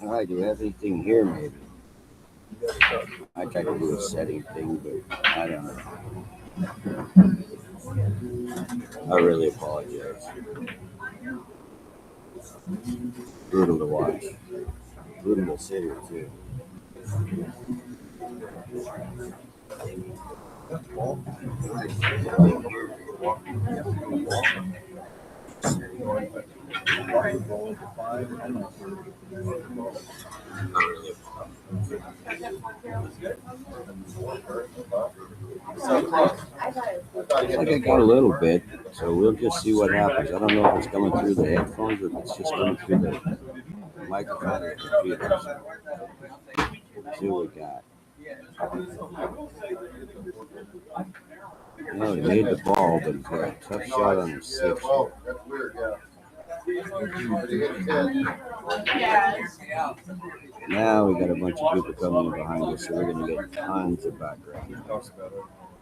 All right, do we have anything here? Maybe I tried to do a setting thing, but I don't know. I really apologize. Brutal to watch. Brutal to sit here too. Looks like I got a little bit, so we'll just see what happens. I don't know if it's coming through the headphones or if it's just coming through the microphone or the computer. So see what we got. No, he made the ball, but he's got a tough shot on the six. Now we got a bunch of people coming in behind us, so we're going to get tons of background noise.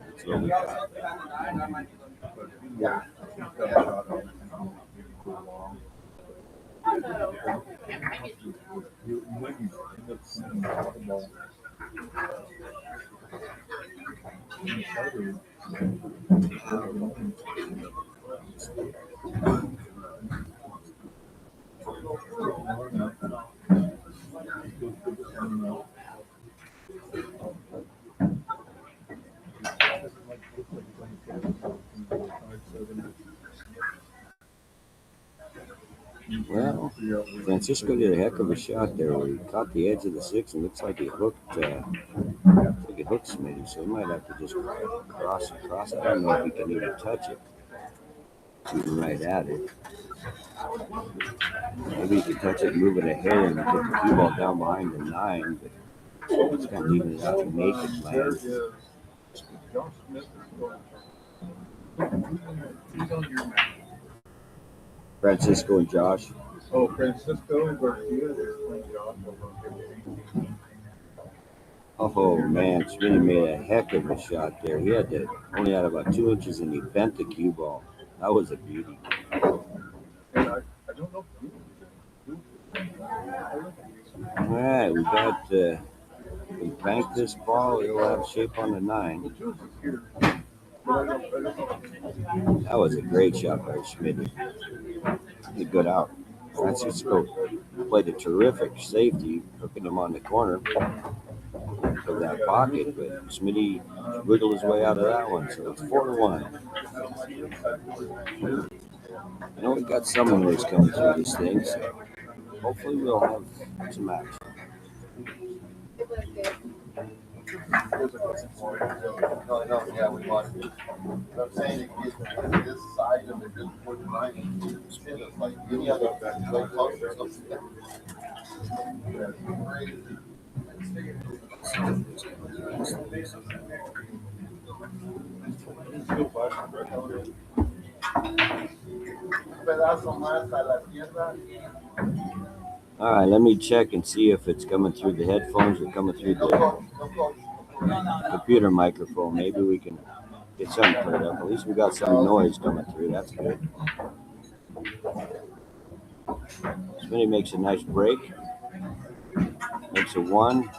That's what we got. Well, Francisco did a heck of a shot there. He caught the edge of the six and looks like he hooked Smitty, so he might have to just cross across. I don't know if he can even touch it. Shooting right at it. Maybe he can touch it, move it ahead, and get the cue ball down behind the nine, but it's kind of leaving it out to make it land. Francisco and Josh. Oh, Francisco, GARCIA is playing Josh. Oh man, Smitty made a heck of a shot there. He only had about 2 inches and he bent the cue ball. That was a beauty. And I don't know All right, we banked this ball. It'll have shape on the nine. That was a great shot by Smitty. He good out. Francisco played a terrific safety, hooking him on the corner of that pocket, but Smitty wiggled his way out of that one, so it's 4-1. I know we got some noise coming through this thing, so hopefully we'll have some action. Yeah, we watched it. But I'm saying it this side of it just put right like any other way closer or something. All right, let me check and see if it's coming through the headphones or coming through the computer microphone. Maybe we can get something cleared up. At least we got some noise coming through. That's good. Smitty makes a nice break. Makes a one.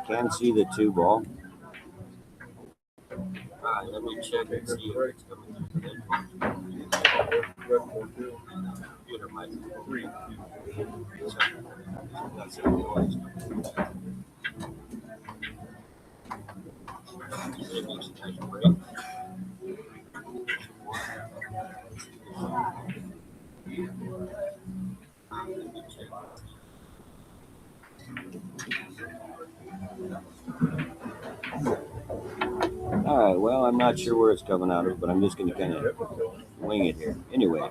Can see the two ball. All right, let me check and see if it's coming through the headphones. Computer microphone. Got some noise. Smitty makes a nice break. All right, well, I'm not sure where it's coming out of, but I'm just going to kind of wing it here. Anyway,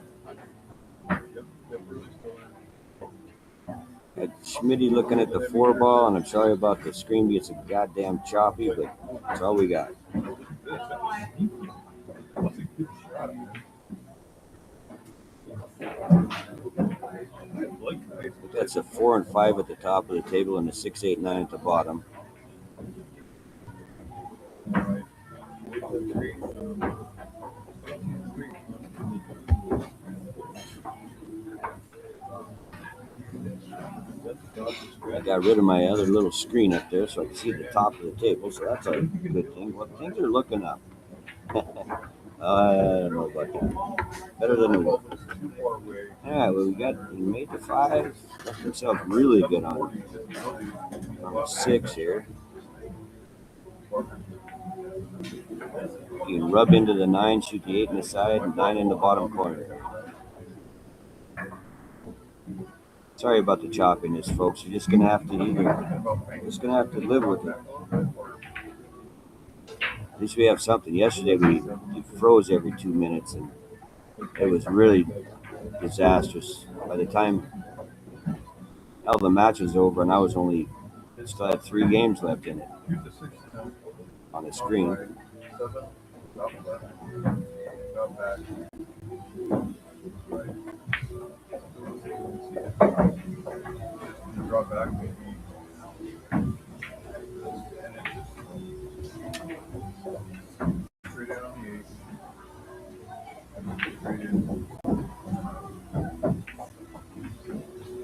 Schmitty looking at the four ball, and I'm sorry about the screen. It's a goddamn choppy, but that's all we got. That's a 4 and 5 at the top of the table and a 6, 8, 9 at the bottom. got rid of my other little screen up there so I can see the top of the table, so that's a good thing. Well, things are looking up. I don't know about that. Better than it was. Yeah, well, we made the 5. Left himself really good on the 6 here. You can rub into the 9, shoot the 8 in the side, and 9 in the bottom corner. Sorry about the choppiness, folks. You're just gonna have to live with it. At least we have something. Yesterday we froze every 2 minutes, and it was really disastrous. By the time the match was over, and I was still had 3 games left in it on the screen.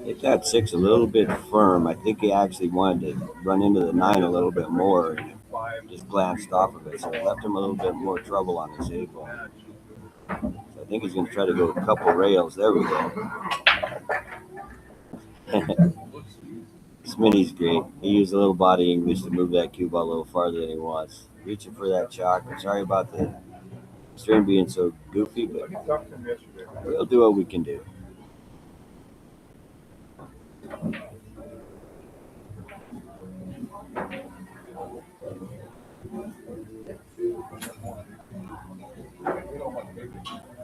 Hit that 6 a little bit firm. I think he actually wanted to run into the 9 a little bit more and just glanced off of it, so it left him a little bit more trouble on his 8 ball. So I think he's going to try to go a couple rails. There we go. Smitty's great. He used a little body English to move that cue ball a little farther than he wants. Reaching for that chalk. I'm sorry about the stream being so goofy, but we'll do what we can do.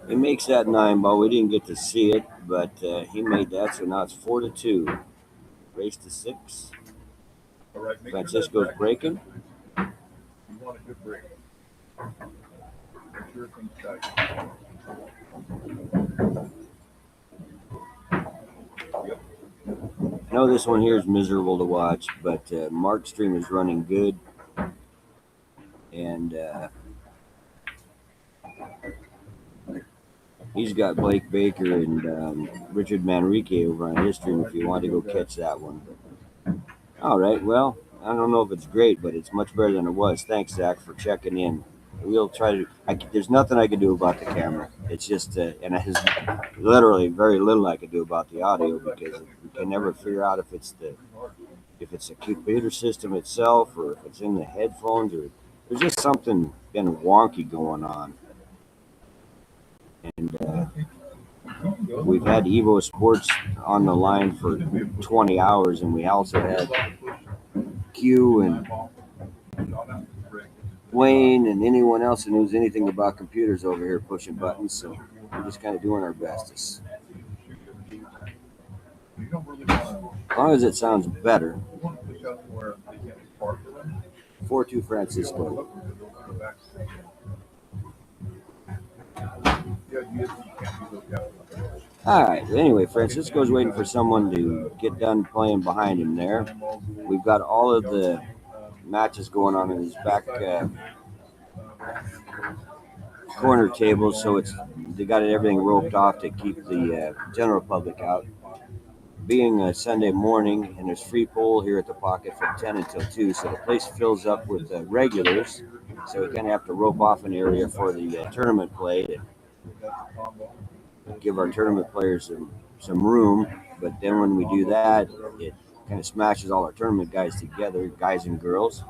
He makes that 9 ball. We didn't get to see it, but he made that, so now it's 4-2. Race to 6. Francisco's breaking. I know this one here is miserable to watch, but Mark's stream is running good, and he's got Blake Baker and Richard Manrique over on his stream if you want to go catch that one. All right, well, I don't know if it's great, but it's much better than it was. Thanks, Zach, for checking in. We'll try to. There's nothing I can do about the camera. It's just, and there's literally very little I can do about the audio because we can never figure out if it's a computer system itself or if it's in the headphones or there's just something kind of wonky going on. And we've had EvoSports on the line for 20 hours, and we also had Q and Wayne and anyone else who knows anything about computers over here pushing buttons. So we're just kind of doing our bestest. As long as it sounds better. 4-2 Francisco. All right. Anyway, Francisco's waiting for someone to get done playing behind him there. We've got all of the matches going on in his back corner table, so they got everything roped off to keep the general public out. Being a Sunday morning, and there's free pool here at the pocket from 10 until 2, so the place fills up with regulars. So we kind of have to rope off an area for the tournament play to give our tournament players some room. But then when we do that, it kind of smashes all our tournament guys together, guys and girls.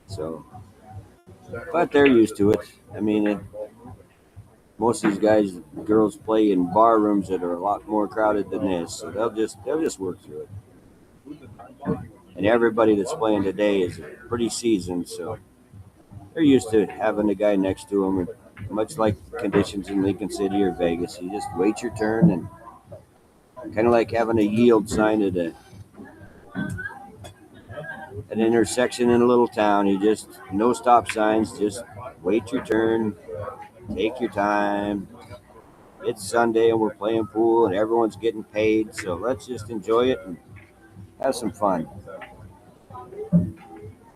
So, but they're used to it. I mean, most of these guys, girls play in bar rooms that are a lot more crowded than this, so they'll just work through it. And everybody that's playing today is pretty seasoned, so they're used to having a guy next to them. And much like conditions in Lincoln City or Vegas, you just wait your turn, and kind of like having a yield sign at an intersection in a little town. You just no stop signs, just wait your turn, take your time. It's Sunday and we're playing pool and everyone's getting paid, so let's just enjoy it and have some fun.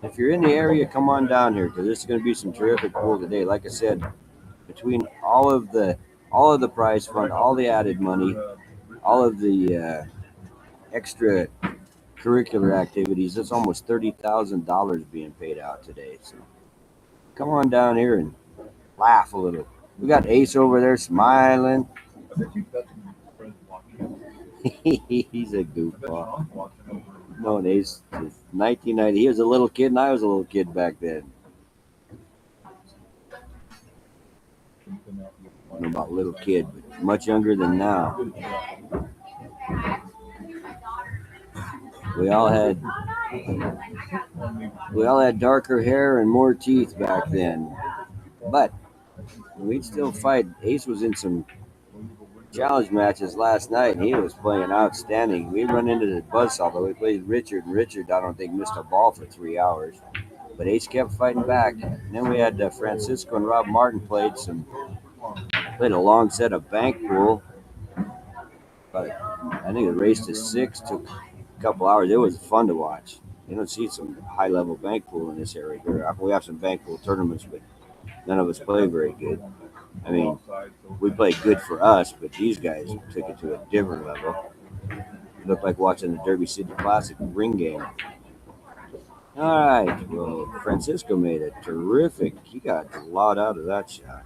If you're in the area, come on down here because this is going to be some terrific pool today. Like I said, between all of the prize fund, all the added money, all of the extra curricular activities. It's almost $30,000 being paid out today. So come on down here and laugh a little. We got Ace over there smiling. He's a goofball. No, Ace, 1990. He was a little kid, and I was a little kid back then. I don't know about little kid, but much younger than now. We all had darker hair and more teeth back then, but we'd still fight. Ace was in some challenge matches last night, and he was playing outstanding. We run into the buzzsaw, but we played Richard, and Richard, I don't think, missed a ball for 3 hours. But Ace kept fighting back. And then we had Francisco and Rob Martin played a long set of bank pool. But I think the race to 6 took a couple hours. It was fun to watch. You don't see some high-level bank pool in this area here. We have some bank pool tournaments, but none of us play very good. I mean, we played good for us, but these guys took it to a different level. It looked like watching the Derby City Classic ring game. All right, well, Francisco made it terrific. He got a lot out of that shot.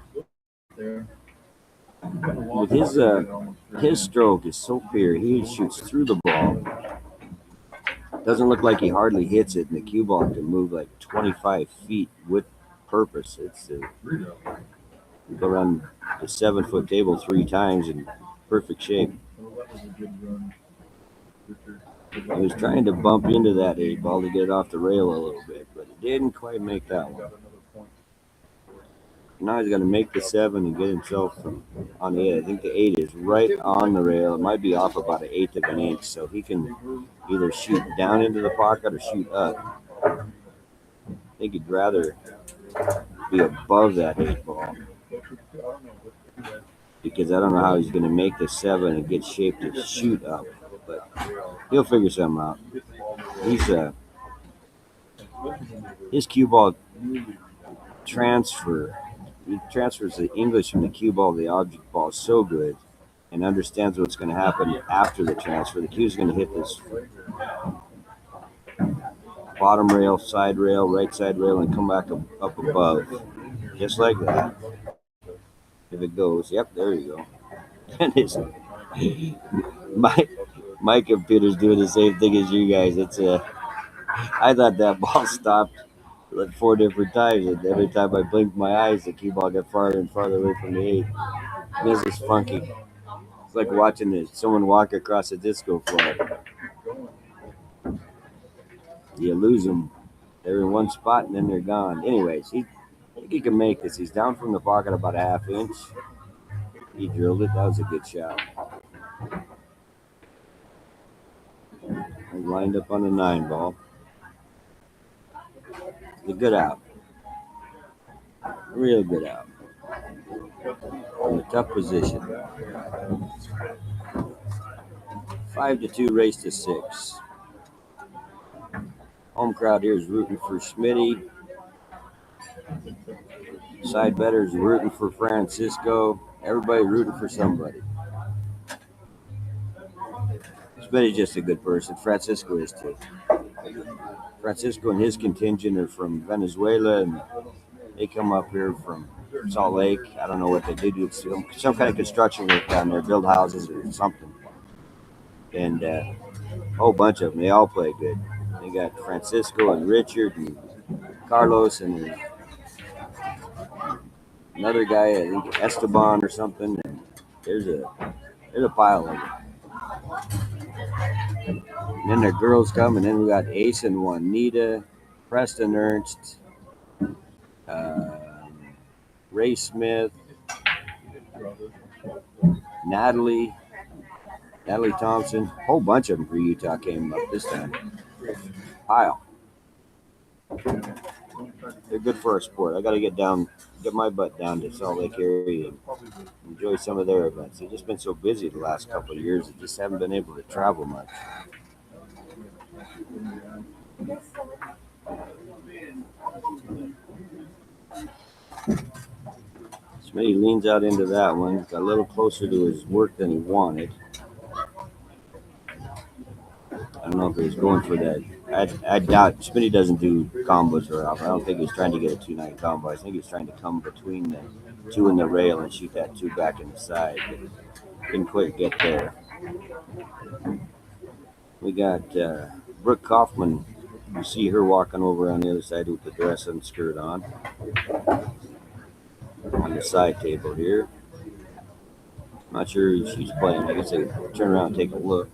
With his stroke is so clear, he shoots through the ball. Doesn't look like he hardly hits it, and the cue ball can move like 25 feet with purpose. It's you go around the 7-foot table 3 times in perfect shape. He was trying to bump into that 8 ball to get it off the rail a little bit, but he didn't quite make that one. Now he's going to make the 7 and get himself on the 8. I think the 8 is right on the rail. It might be off about 1/8 of an inch, so he can either shoot down into the pocket or shoot up. I think he'd rather be above that 8 ball, because I don't know how he's going to make the 7 and get shaped to shoot up, but he'll figure something out. His cue ball he transfers the English from the cue ball to the object ball so good, and understands what's going to happen after the transfer. The cue's going to hit this bottom rail, side rail, right side rail, and come back up above, just like that. If it goes, yep, there you go. And my computer's doing the same thing as you guys. I thought that ball stopped like 4 different times, and every time I blinked my eyes, the cue ball got farther and farther away from the 8. This is funky. It's like watching someone walk across a disco floor. You lose them. They're in one spot, and then they're gone. Anyways, I think he can make this. He's down from the pocket about 1/2 inch. He drilled it. That was a good shot. He's lined up on a 9 ball. A good out. Real good out. In a tough position. 5-2 race to 6. Home crowd here is rooting for Schmitty. Side bettors rooting for Francisco. Everybody rooting for somebody. Schmitty's just a good person. Francisco is too. Francisco and his contingent are from Venezuela, and they come up here from Salt Lake. I don't know what they do. Some kind of construction work down there, build houses or something. And a whole bunch of them. They all play good. They got Francisco and Richard and Carlos and another guy, I think Esteban or something. And there's a pile of them. And then the girls come, and then we got Ace and Juanita, Preston Ernst, Ray Smith, Natalie Thompson. A whole bunch of them for Utah came up this time. Pile. They're good for our sport. I got to get my butt down to Salt Lake area and enjoy some of their events. They've just been so busy the last couple of years. They just haven't been able to travel much. Smitty leans out into that one. Got a little closer to his work than he wanted. I don't know if he was going for that. I doubt Smitty doesn't do combos very often. I don't think he's trying to get a 2-9 combo. I think he's trying to come between the 2 and the rail and shoot that 2 back in the side. But didn't quite get there. We got Brooke Kaufman. You see her walking over on the other side with the dress and skirt on the side table here. Not sure who she's playing. I guess I turn around and take a look.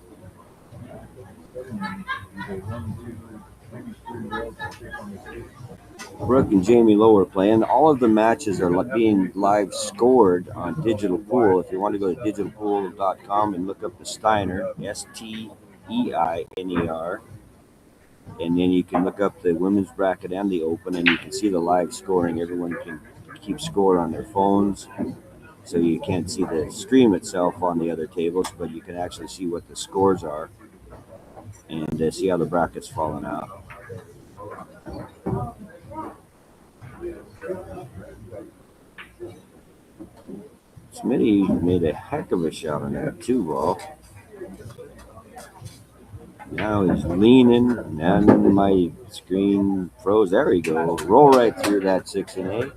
Brooke and Jamie Lowe are playing. All of the matches are being live scored on Digital Pool. If you want to go to digitalpool.com and look up the Steiner, Steiner, and then you can look up the women's bracket and the open, and you can see the live scoring. Everyone can keep score on their phones, so you can't see the stream itself on the other tables, but you can actually see what the scores are and see how the bracket's falling out. Smitty made a heck of a shot on that 2 ball. Now he's leaning, and my screen froze. There we go. Roll right through that 6 and 8.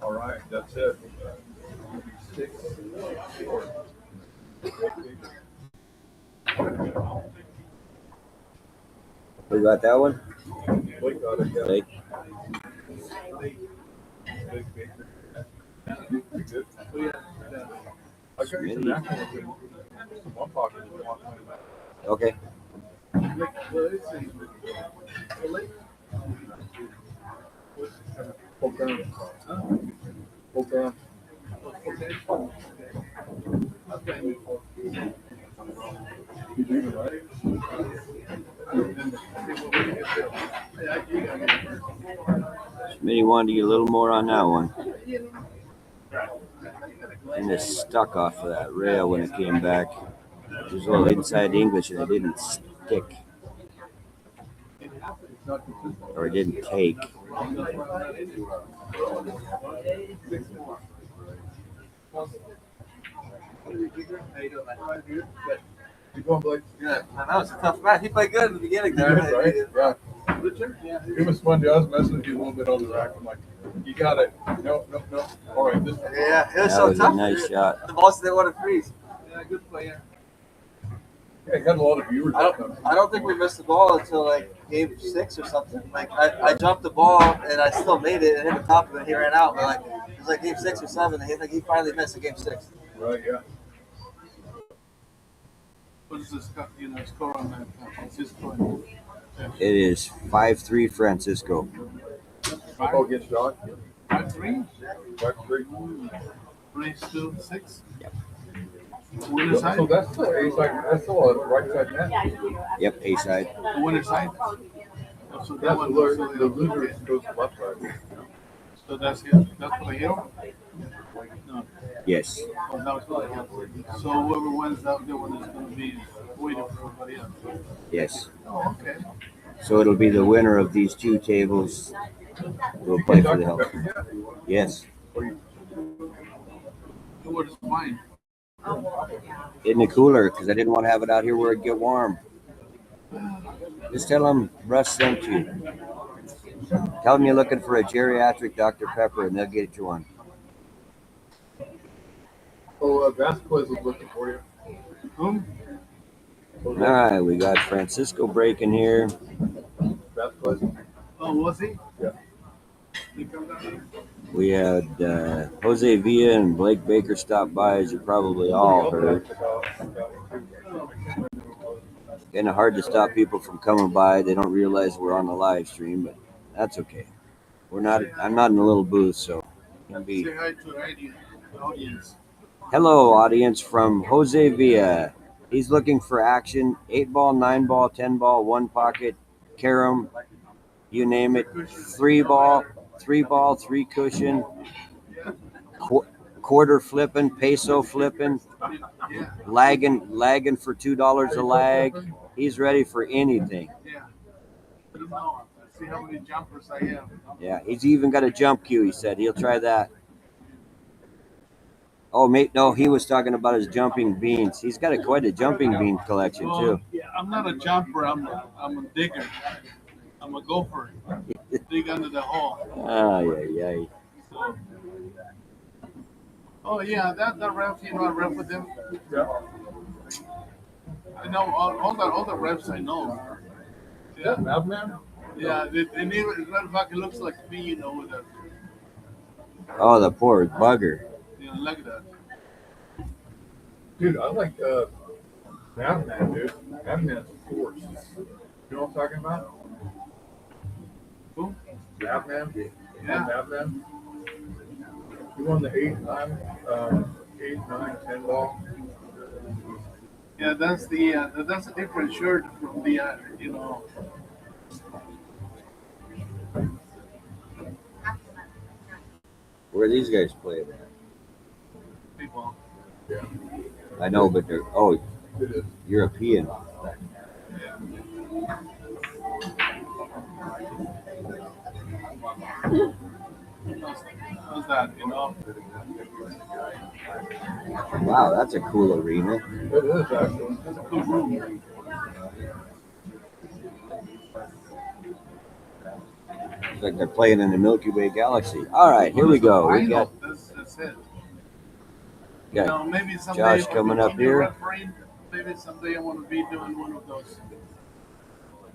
All right, that's it. 6, 4. Who got that one? Blake got it. Blake. Okay. Smitty wanted to get a little more on that one. And it stuck off of that rail when it came back. It was a little inside English and it didn't stick. Or it didn't take. Keep going, Blake. Good. I know it's a tough match. He played good in the beginning there. Right? Yeah. It was fun. I was messing with you a little bit on the rack. I'm like, you got it. No. All right, this. Yeah, it was That so was tough. a nice shot. The balls they want to freeze. Yeah, good play. Yeah, got a lot of viewers. I don't think we missed the ball until like game 6 or something. Like I jumped the ball and I still made it and hit the top of it. He ran out. But like it was like game 6 or 7. And he finally missed a game 6. Right. Yeah. What is the score on that Francisco? It is 5-3 Francisco. Oh, get shot. 5-3? 5-3. Race to 6? Yep. Winner side? So that's still A side. That's still a right side net. Yep, A side. The winner side? So That's that one the loser goes to left side. So that's it. That's for the hero? No. Yes. Oh, that was for the hero. So whoever wins that one is going to be waiting for everybody else. Yes. Oh, okay. So it'll be the winner of these 2 tables will play for the help. Yes. Where's mine? In the cooler, because I didn't want to have it out here where it'd get warm. Just tell them Russ sent you. Tell them you're looking for a geriatric Dr. Pepper, and they'll get you one. Oh, Vasquez is looking for you. Whom? All right, we got Francisco breaking here. Vasquez. Oh, was he? Yeah. He come down here? We had Jose Villa and Blake Baker stop by, as you probably all heard. Kind of hard to stop people from coming by. They don't realize we're on the live stream, but that's okay. We're not. I'm not in a little booth, so it can be. Say hi to the audience. Hello, audience from Jose Villa. He's looking for action. 8 ball, 9 ball, 10 ball, 1 pocket, carom, you name it. 3 ball, 3 cushion, quarter flipping, peso flipping, lagging for $2 a lag. He's ready for anything. Yeah. I don't know. See how many jumpers I have. Yeah, he's even got a jump cue, he said. He'll try that. Oh, mate, no, he was talking about his jumping beans. He's got quite a jumping bean collection too. I'm not a jumper. I'm a digger. I'm a gopher. Dig under the hole. Yeah. So, oh yeah, that ref. You know, I ref with him. Yeah. I know all the refs. I know. Yeah. Madman? Yeah, and even as a matter of fact, it looks like me, you know, with a, Oh, the poor bugger. you know, like that. Dude, I like Madman, dude. Madman's a force. You know what I'm talking about? Who? Madman? Yeah. Madman? He won the 8, 9, 10 ball. Yeah, that's a different shirt from the, you know. Where these guys play at? People. Yeah, I know, but they're it is. European. How's that, you know? Wow, that's a cool arena. It is actually. That's a cool room. It's like they're playing in the Milky Way galaxy. All right, here we go. We got That's it. got You know, maybe someday Josh if I coming become up the here. referee, maybe someday I want to be doing one of those.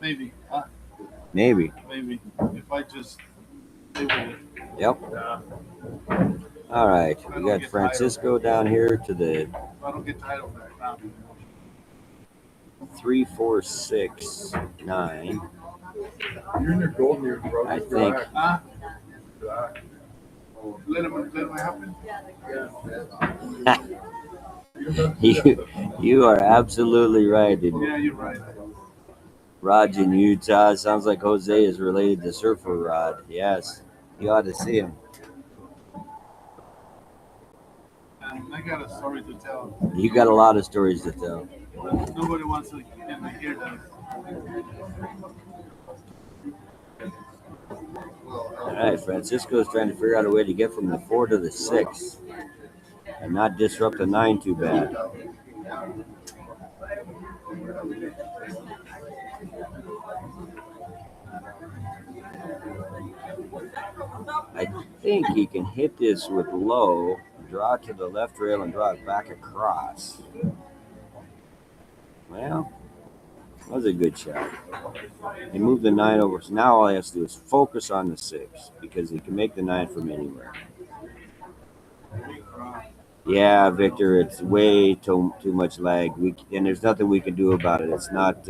Maybe, maybe. maybe if I just stay with it. Yep. Yeah. All right, we got Francisco down here to the If I don't get tired of that now. 3-4-6-9. You're in your golden years, bro. I Just think. relax. Huh? Relax. Let him happen. you are absolutely right. And Yeah, you're right. Raj in Utah. Sounds like Jose is related to Surfer Rod. Yes, you ought to see him. I got a story to tell. You got a lot of stories to tell. But nobody wants to hear that. All right, Francisco's trying to figure out a way to get from the 4 to the 6 and not disrupt the 9 too bad. I think he can hit this with low, draw to the left rail, and draw it back across. Well, that was a good shot. He moved the 9 over, so now all he has to do is focus on the 6 because he can make the 9 from anywhere. Yeah, Victor, it's way too much lag. And there's nothing we can do about it. It's not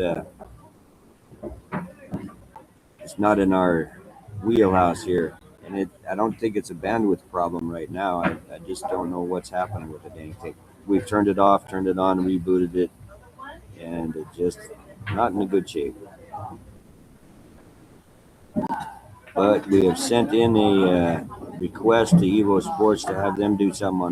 in our wheelhouse here. And I don't think it's a bandwidth problem right now. I just don't know what's happening with the dang thing. We've turned it off, turned it on, rebooted it, and it just not in a good shape. But we have sent in a request to EvoSports to have them do something on